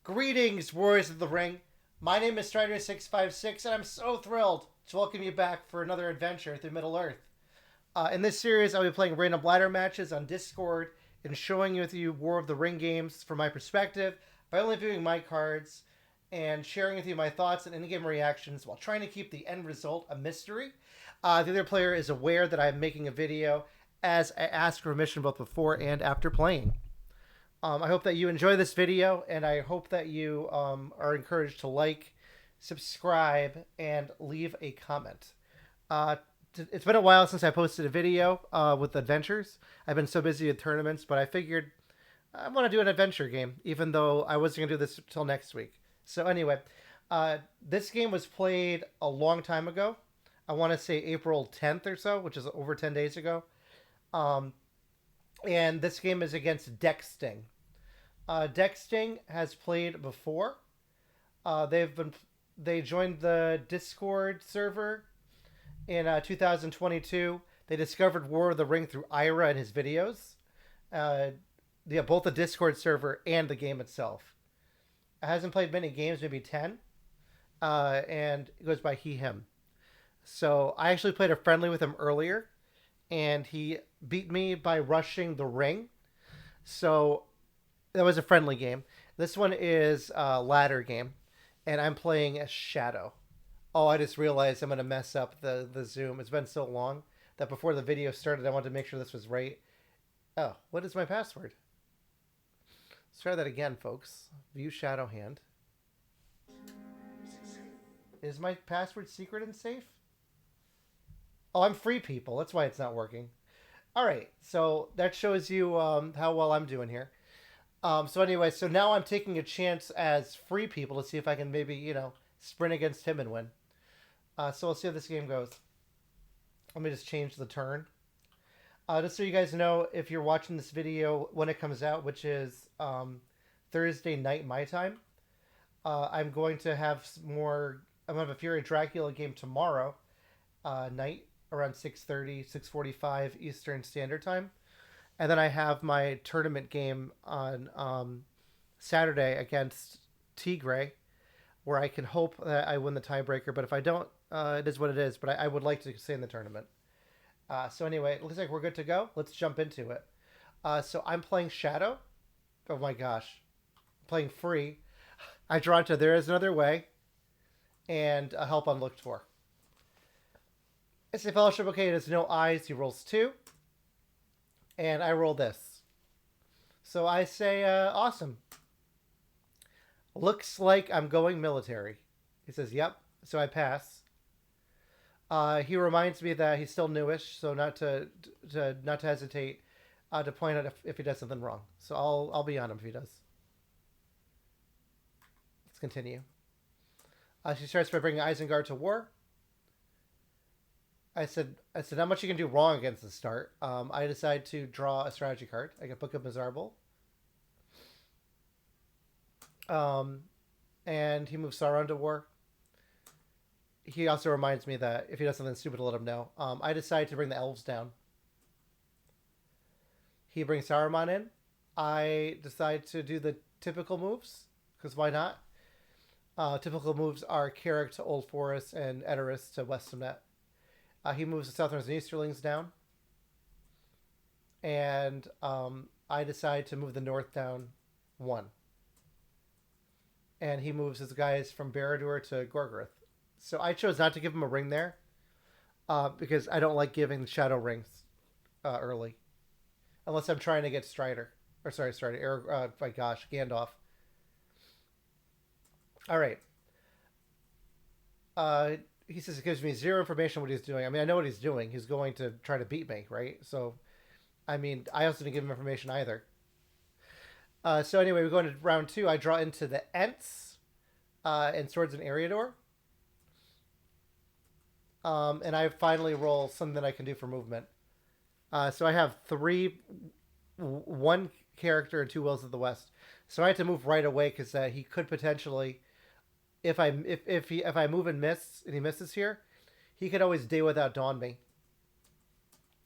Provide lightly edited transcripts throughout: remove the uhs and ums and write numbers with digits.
Greetings, Warriors of the Ring. My name is Strider656, and I'm so thrilled to welcome you back for another adventure through Middle Earth. In this series, I'll be playing random ladder matches on Discord and showing with you War of the Ring games from my perspective by only viewing my cards and sharing with you my thoughts and in-game reactions while trying to keep the end result a mystery. The other player is aware that I'm making a video as I ask permission both before and after playing. I hope that you enjoy this video, and I hope that you are encouraged to like, subscribe, and leave a comment. Uh, it's been a while since I posted a video with adventures. I've been so busy with tournaments, but I figured I want to do an adventure game, even though I wasn't going to do this till next week. So anyway, this game was played a long time ago. I want to say April 10th or so, which is over 10 days ago. Um, and this game is against Dexsting. Dexsting has played before. They joined the Discord server in 2022. They discovered War of the Ring through Ira and his videos. Uh, yeah, both the Discord server and the game itself. It hasn't played many games, maybe 10, and it goes by he/him. So I actually played a friendly with him earlier, and he beat me by rushing the ring. So that was a friendly game. This one is a ladder game, and I'm playing as Shadow. Oh, I just realized I'm going to mess up the zoom. It's been so long that before the video started, I wanted to make sure this was right. Oh, what is my password? Let's try that again, folks. View Shadow Hand. Is my password secret and safe? Oh, I'm free people. That's why it's not working. All right, so that shows you how well I'm doing here. So anyway, so now I'm taking a chance as free people to see if I can maybe, sprint against him and win. So we'll see how this game goes. Let me just change the turn. Just so you guys know, if you're watching this video when it comes out, which is Thursday night my time, I'm going to have more. I'm going to have a Fury Dracula game tomorrow night around 6:30, 6:45 Eastern Standard Time. And then I have my tournament game on Saturday against Tigray, where I can hope that I win the tiebreaker. But if I don't, it is what it is. But I would like to stay in the tournament. So anyway, it looks like we're good to go. Let's jump into it. So I'm playing Shadow. Oh my gosh. I'm playing free. I draw into There Is Another Way and a Help Unlooked For. It's a fellowship. Okay, it has no eyes. He rolls 2. And I roll this. So I say, awesome. Looks like I'm going military. He says, yep. So I pass. He reminds me that he's still newish, so not to hesitate to point out if he does something wrong. So I'll be on him if he does. Let's continue. She starts by bringing Isengard to war. I said, not much you can do wrong against the start. I decide to draw a strategy card. I can pick up Mizarble. And he moves Sauron to war. He also reminds me that if he does something stupid to let him know. I decide to bring the elves down. He brings Saruman in. I decide to do the typical moves, because why not? Typical moves are Carrick to Old Forest and Edoras to Westamnet. He moves the Southerns and Easterlings down. And I decide to move the North down 1. And he moves his guys from Barad-dûr to Gorgoroth. So I chose not to give him a ring there. Because I don't like giving shadow rings early. Unless I'm trying to get Strider. Or sorry, Strider. My gosh, Gandalf. Alright. He says it gives me zero information on what he's doing. I mean, I know what he's doing. He's going to try to beat me, right? So, I mean, I also didn't give him information either. So anyway, we go into round 2. I draw into the Ents and Swords and Eriador. And I finally roll something that I can do for movement. So I have 1 character and 2 Wills of the West. So I had to move right away because he could potentially, if I move and miss and he misses here, he could always Day Without Dawn me.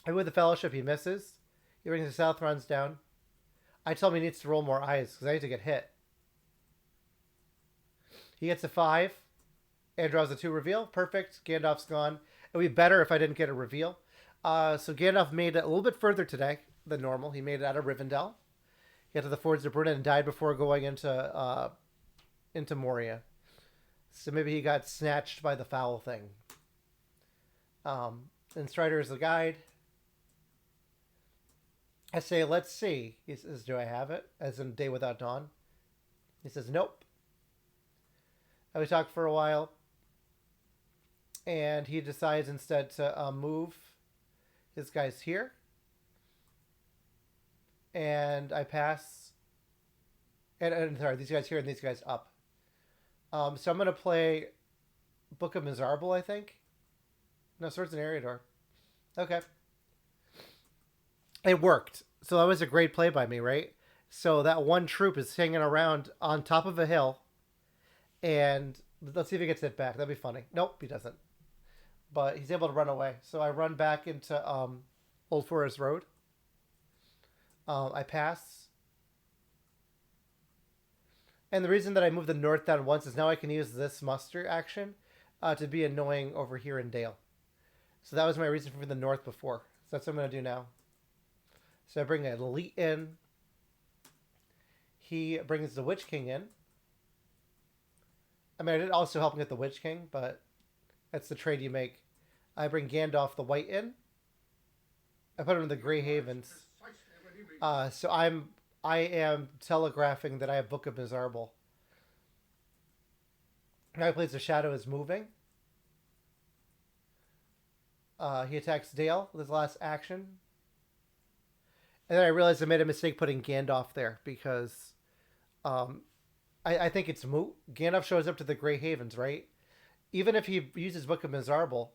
And with the Fellowship, he misses. He brings the South runs down. I tell him he needs to roll more eyes because I need to get hit. He gets a 5 and draws a 2 reveal. Perfect. Gandalf's gone. It would be better if I didn't get a reveal. So Gandalf made it a little bit further today than normal. He made it out of Rivendell. He got to the Fords of Brunnen and died before going into Moria. So maybe he got snatched by the foul thing. And Strider is the guide. I say, let's see. He says, do I have it? As in Day Without Dawn. He says, nope. And we talk for a while. And he decides instead to move his guys here. And I pass. And sorry, these guys here and these guys up. So I'm going to play Book of Mizarble, I think. No, Swords and Eriador. Okay. It worked. So that was a great play by me, right? So that one troop is hanging around on top of a hill. And let's see if he gets hit back. That'd be funny. Nope, he doesn't. But he's able to run away. So I run back into Old Forest Road. I pass. And the reason that I moved the north down once is now I can use this muster action to be annoying over here in Dale. So that was my reason for the north before. So that's what I'm going to do now. So I bring an elite in. He brings the Witch King in. I mean, I did also help him get the Witch King, but that's the trade you make. I bring Gandalf the White in. I put him in the Grey Havens. So I am telegraphing that I have Book of Mizarble. Now he plays the Shadow is moving. He attacks Dale with his last action. And then I realized I made a mistake putting Gandalf there because I think it's moot. Gandalf shows up to the Grey Havens, right? Even if he uses Book of Mizarble,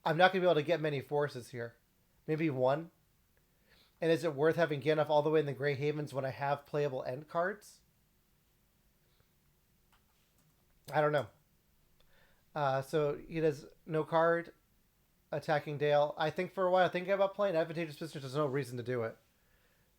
I'm not going to be able to get many forces here. Maybe one. And is it worth having Gandalf all the way in the Grey Havens when I have playable end cards? I don't know. So he does no card. Attacking Dale. I think for a while, thinking about playing Advantageous Position, there's no reason to do it.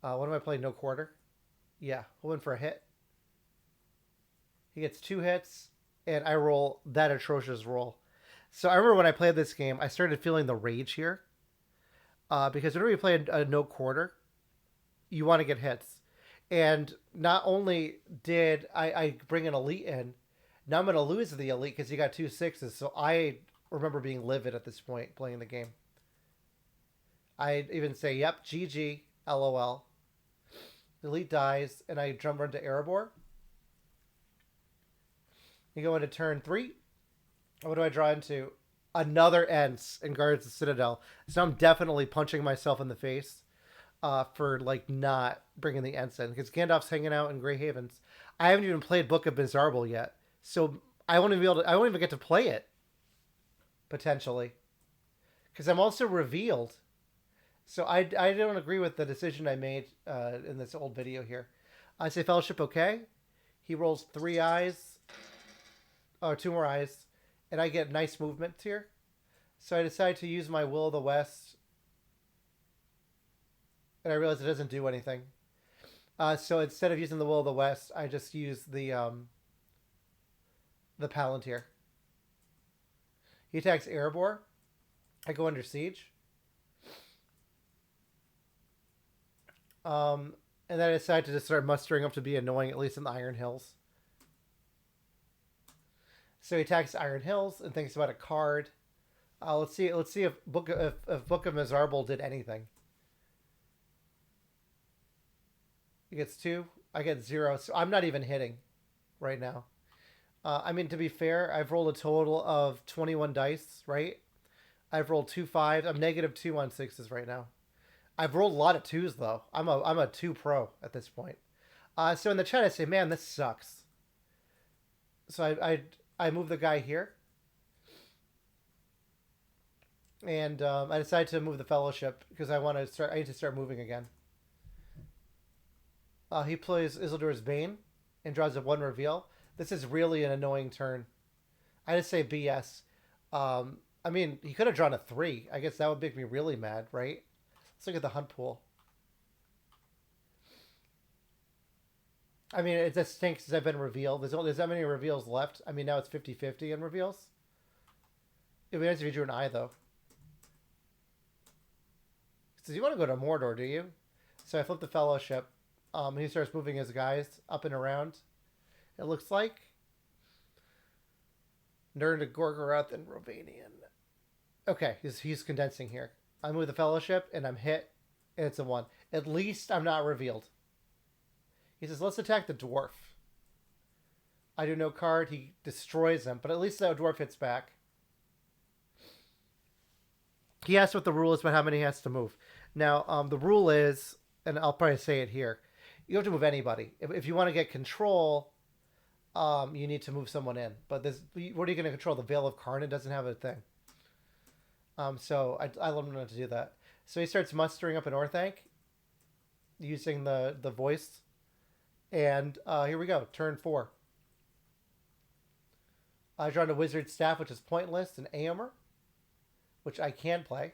What am I playing? No quarter? Yeah, we'll win for a hit. He gets 2 hits, and I roll that atrocious roll. So I remember when I played this game, I started feeling the rage here. Because whenever you play a no quarter, you want to get hits. And not only did I bring an elite in, now I'm going to lose the elite because you got 2 6s. So I remember being livid at this point playing the game. I'd even say, yep, GG, LOL. The elite dies, and I jump into Erebor. You go into turn 3. What do I draw into? Another Ents and guards the Citadel. So I'm definitely punching myself in the face for like not bringing the Ents in because Gandalf's hanging out in Grey Havens. I haven't even played Book of Mizarble yet, so I won't even get to play it potentially because I'm also revealed. So I don't agree with the decision I made in this old video here. I say Fellowship okay. He rolls 3 eyes, or 2 more eyes. And I get nice movement here. So I decide to use my Will of the West. And I realize it doesn't do anything. So instead of using the Will of the West, I just use the Palantir. He attacks Erebor. I go under siege. And then I decide to just start mustering up to be annoying, at least in the Iron Hills. So he attacks Iron Hills and thinks about a card. Let's see if Book of Mizarble did anything. He gets 2. I get 0. So I'm not even hitting right now. I mean, to be fair, I've rolled a total of 21 dice, right? I've rolled 2 5s. I'm -2 on 6s right now. I've rolled a lot of 2s though. I'm a 2 pro at this point. So in the chat I say, man, this sucks. So I move the guy here. And I decide to move the Fellowship because I need to start moving again. He plays Isildur's Bane and draws a 1 reveal. This is really an annoying turn. I just say BS. I mean, he could have drawn a 3. I guess that would make me really mad, right? Let's look at the hunt pool. I mean, it just stinks since I've been revealed. There's that many reveals left. I mean, now it's 50-50 in reveals. It'd be nice if you drew an eye, though. Says, you want to go to Mordor, do you? So I flip the Fellowship. He starts moving his guys up and around. It looks like. Nern to Gorgoroth and Rovanian. Okay, he's condensing here. I move the Fellowship, and I'm hit, and it's a 1. At least I'm not revealed. He says, let's attack the dwarf. I do no card. He destroys him, but at least the dwarf hits back. He asks what the rule is about how many he has to move. Now, the rule is, and I'll probably say it here, you have to move anybody. If you want to get control, you need to move someone in. But what are you going to control? The Veil of Karna doesn't have a thing. So I let him know to do that. So he starts mustering up an Orthanc using the voice. And here we go, turn 4. I draw a Wizard Staff, which is pointless, an Aomer, which I can play.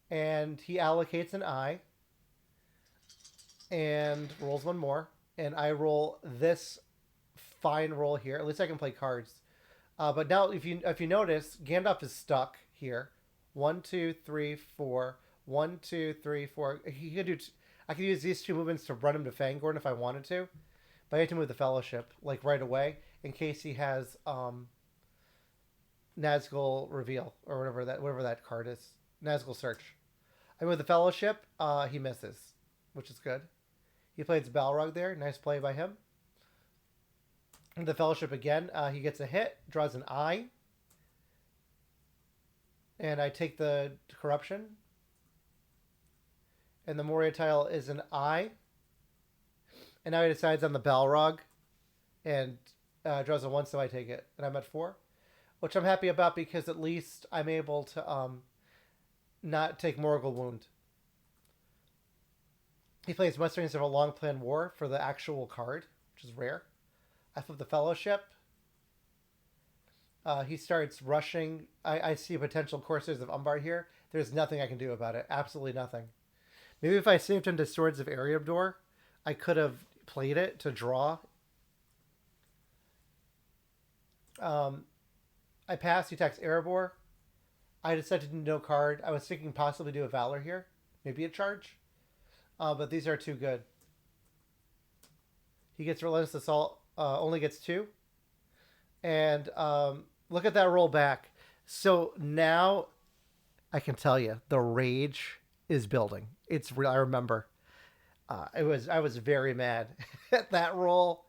And he allocates an eye and rolls one more. And I roll this fine roll here. At least I can play cards. But now, if you notice, Gandalf is stuck here. 1, 2, 3, 4. 1, 2, 3, 4. He could do. I could use these 2 movements to run him to Fangorn if I wanted to, but I have to move the Fellowship like right away in case he has Nazgul Reveal or whatever that card is. Nazgul Search. I move the Fellowship. He misses, which is good. He plays Balrog there. Nice play by him. And the Fellowship again. He gets a hit. Draws an eye. And I take the Corruption. And the Moria tile is an eye. And now he decides on the Balrog. And draws a 1, so I take it. And I'm at 4. Which I'm happy about because at least I'm able to not take Morgul Wound. He plays Musterings of a Long Planned War for the actual card, which is rare. I flip the Fellowship. He starts rushing. I see potential Corsairs of Umbar here. There's nothing I can do about it. Absolutely nothing. Maybe if I saved into Swords of Erebor, I could have played it to draw. I pass. He attacks Erebor. I decided to do no card. I was thinking possibly do a Valor here. Maybe a charge. But these are too good. He gets Relentless Assault. Only gets 2. And look at that roll back. So now I can tell you the rage is building. It's real. I remember. I was very mad at that roll.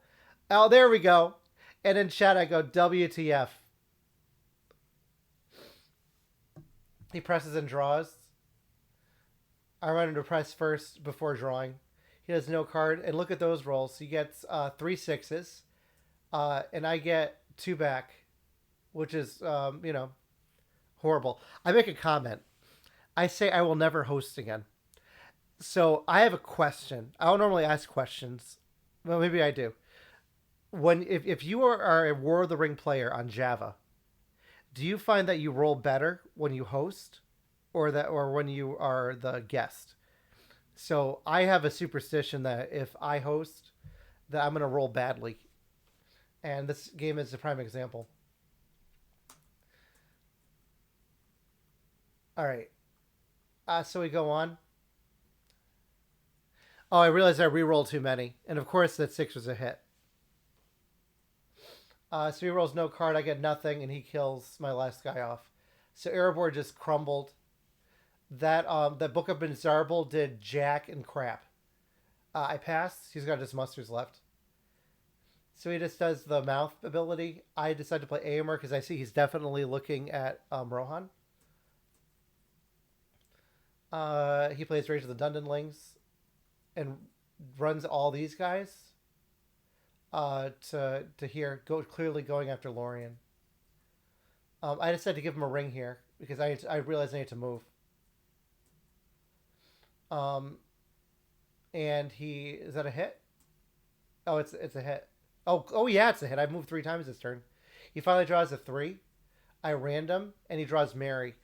Oh, there we go. And in chat I go WTF. He presses and draws. I run him to press first before drawing. He has no card. And look at those rolls. He gets 3 6s. And I get 2 back. Which is, horrible. I make a comment. I say I will never host again. So I have a question. I don't normally ask questions. Well, maybe I do. If you are a War of the Ring player on Java, do you find that you roll better when you host or when you are the guest? So I have a superstition that if I host, that I'm going to roll badly. And this game is a prime example. All right. So we go on. Oh, I realized I re-rolled too many. And of course that 6 was a hit. So he rolls no card. I get nothing, and he kills my last guy off. So Erebor just crumbled. That Book of Benzarbel did jack and crap. I passed. He's got just musters left. So he just does the mouth ability. I decide to play Aomer because I see he's definitely looking at Rohan. He plays Rage of the Dundanlings and runs all these guys to here, clearly going after Lorien. I decided to give him a ring here because I realized I need to move. And is that a hit? Oh, it's a hit. Oh yeah, it's a hit. I've moved 3 times this turn. He finally draws a 3. I random, and he draws Mary.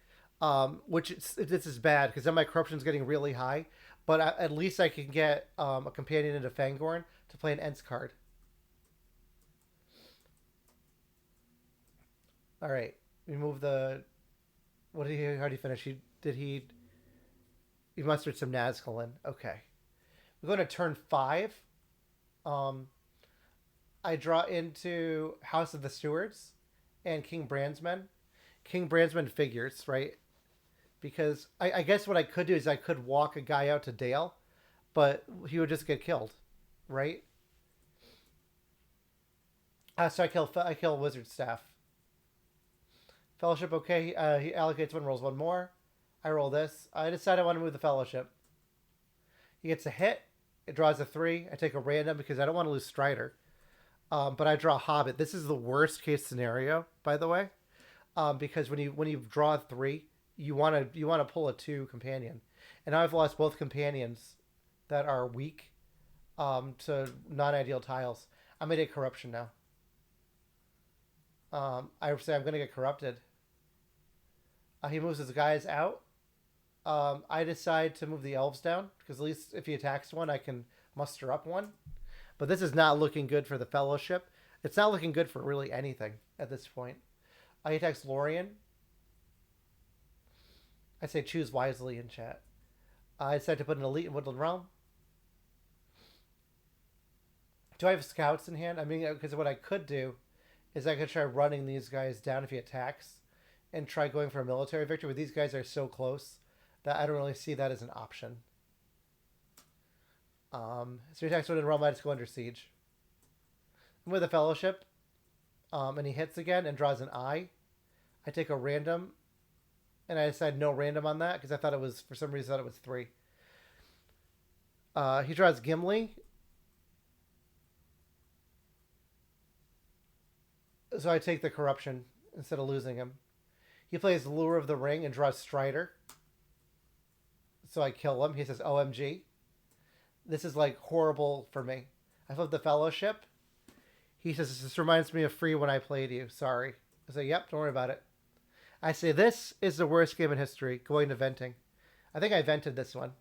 This is bad because then my corruption's getting really high. but at least I can get a companion into Fangorn to play an Ents card. All right, we move the. What did he? How did he finish? He did he. He mustered some Nazgul in. Okay, we're going to turn 5. Um, I draw into House of the Stewards and King Brandsman. King Brandsman figures, right? Because I guess what I could do is I could walk a guy out to Dale, but he would just get killed, right? So I kill Wizard Staff. Fellowship, okay. He allocates 1, rolls 1 more. I roll this. I decide I want to move the Fellowship. He gets a hit. It draws a 3. I take a random because I don't want to lose Strider. But I draw Hobbit. This is the worst case scenario, by the way, because when you draw a 3, you want to pull a 2 companion, and now I've lost both companions that are weak to non-ideal tiles. I'm gonna get corruption now. I say I'm gonna get corrupted. He moves his guys out. I decide to move the elves down because at least if he attacks one, I can muster up one. But this is not looking good for the Fellowship. It's not looking good for really anything at this point. He attacks Lorien. I say choose wisely in chat. I decided to put an elite in Woodland Realm. Do I have scouts in hand? I mean, because what I could do is I could try running these guys down if he attacks and try going for a military victory, but these guys are so close that I don't really see that as an option. So he attacks Woodland Realm, I just go under siege. I'm with a Fellowship, and he hits again and draws an eye. I take a random, and I decide no random on that because I thought it was, for some reason, I thought it was 3. He draws Gimli. So I take the corruption instead of losing him. He plays Lure of the Ring and draws Strider. So I kill him. He says, OMG. This is like horrible for me. I flip the Fellowship. He says, this reminds me of Free when I played you. Sorry. I say, yep, don't worry about it. I say, this is the worst game in history, going to venting. I think I vented this one.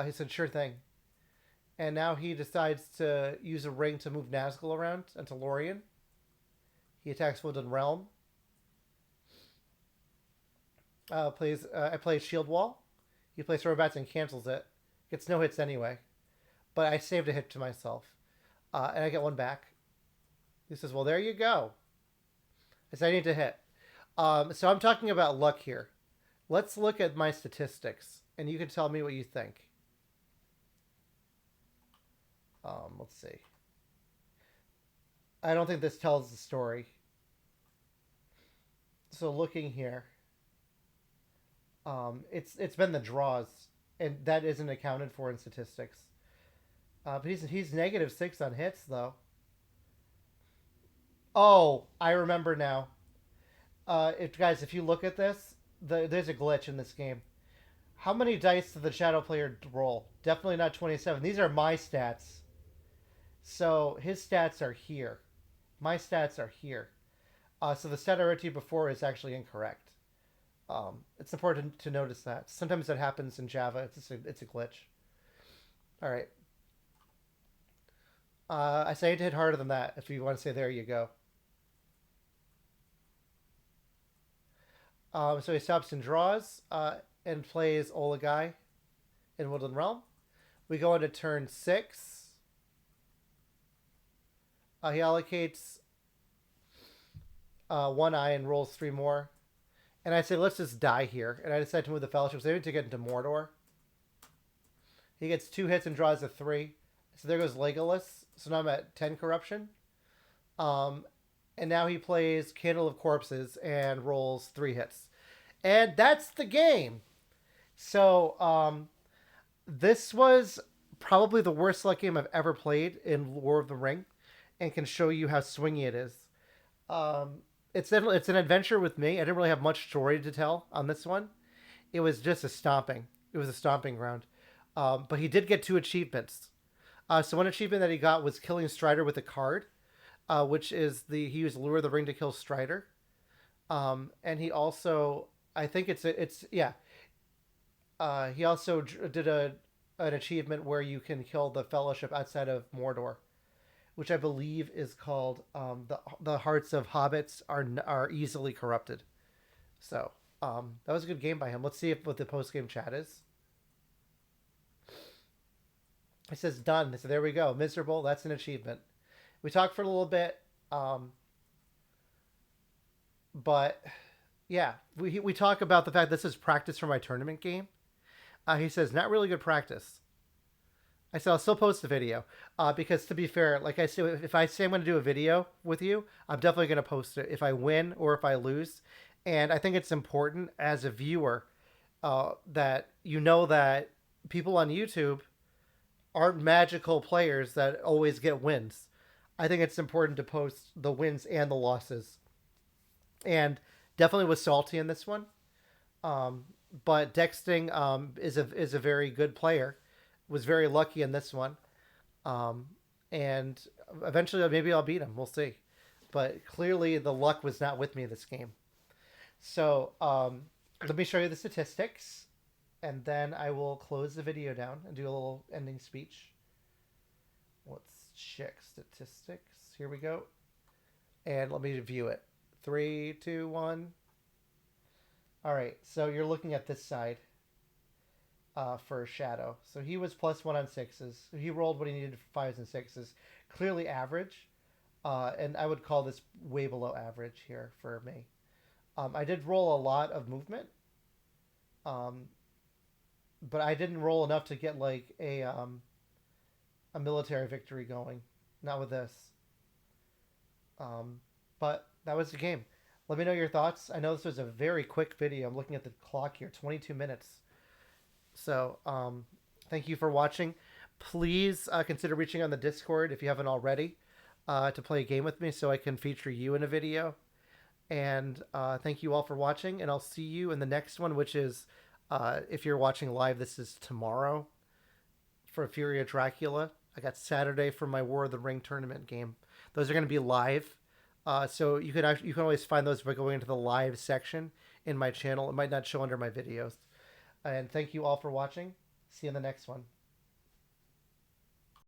He said, sure thing. And now he decides to use a ring to move Nazgul around into Lorien. He attacks Woodland Realm. I play Shield Wall. He plays Robats and cancels it. Gets no hits anyway. But I saved a hit to myself. And I get 1 back. He says, well, there you go. I said I need to hit. So I'm talking about luck here. Let's look at my statistics. And you can tell me what you think. Let's see. I don't think this tells the story. So looking here, it's been the draws, and that isn't accounted for in statistics. But he's -6 on hits though. Oh, I remember now. If you look at this, there's a glitch in this game. How many dice did the shadow player roll? Definitely not 27. These are my stats. So his stats are here. My stats are here. So the stat I read to you before is actually incorrect. It's important to notice that. Sometimes that happens in Java. It's a glitch. All right. I say to hit harder than that if you want to say there you go. So he stops and draws and plays Olagai in Woodland Realm. We go into turn 6. He allocates 1 eye and rolls 3 more. And I say, let's just die here. And I decide to move the Fellowship. So I need to get into Mordor. He gets 2 hits and draws a 3. So there goes Legolas. So now I'm at 10 corruption. And now he plays Candle of Corpses and rolls 3 hits. And that's the game. So this was probably the worst luck game I've ever played in War of the Ring. And can show you how swingy it is. It's an adventure with me. I didn't really have much story to tell on this one. It was just a stomping. It was a stomping ground. But he did get 2 achievements. So one achievement that he got was killing Strider with a card, which is he used Lure of the Ring to kill Strider. And he also, I think he also did an achievement where you can kill the Fellowship outside of Mordor, which I believe is called the hearts of hobbits are easily corrupted. So that was a good game by him. Let's see if what the post game chat is. It says done. So there we go. Miserable. That's an achievement. We talked for a little bit, but yeah, we talk about the fact this is practice for my tournament game. He says not really good practice. I said I'll still post the video because to be fair, like I said, if I say I'm going to do a video with you, I'm definitely going to post it if I win or if I lose. And I think it's important as a viewer that you know that people on YouTube aren't magical players that always get wins. I think it's important to post the wins and the losses. And definitely was salty in this one. But Dexsting is a very good player. Was very lucky in this one. And eventually maybe I'll beat him. We'll see. But clearly the luck was not with me this game. So let me show you the statistics. And then I will close the video down and do a little ending speech. Let's check statistics. Here we go. And let me view it. 3, 2, 1. All right. So you're looking at this side for Shadow. So he was +1 on 6s. He rolled what he needed for 5s and 6s. Clearly average. And I would call this way below average here for me. I did roll a lot of movement. But I didn't roll enough to get like a military victory going. Not with this. But that was the game. Let me know your thoughts. I know this was a very quick video. I'm looking at the clock here, 22 minutes. So thank you for watching. Please consider reaching on the Discord if you haven't already to play a game with me so I can feature you in a video. And thank you all for watching, and I'll see you in the next one, which is, if you're watching live, this is tomorrow for Fury of Dracula. I got Saturday for my War of the Ring tournament game. Those are going to be live. So you can always find those by going into the live section in my channel. It might not show under my videos. And thank you all for watching. See you in the next one.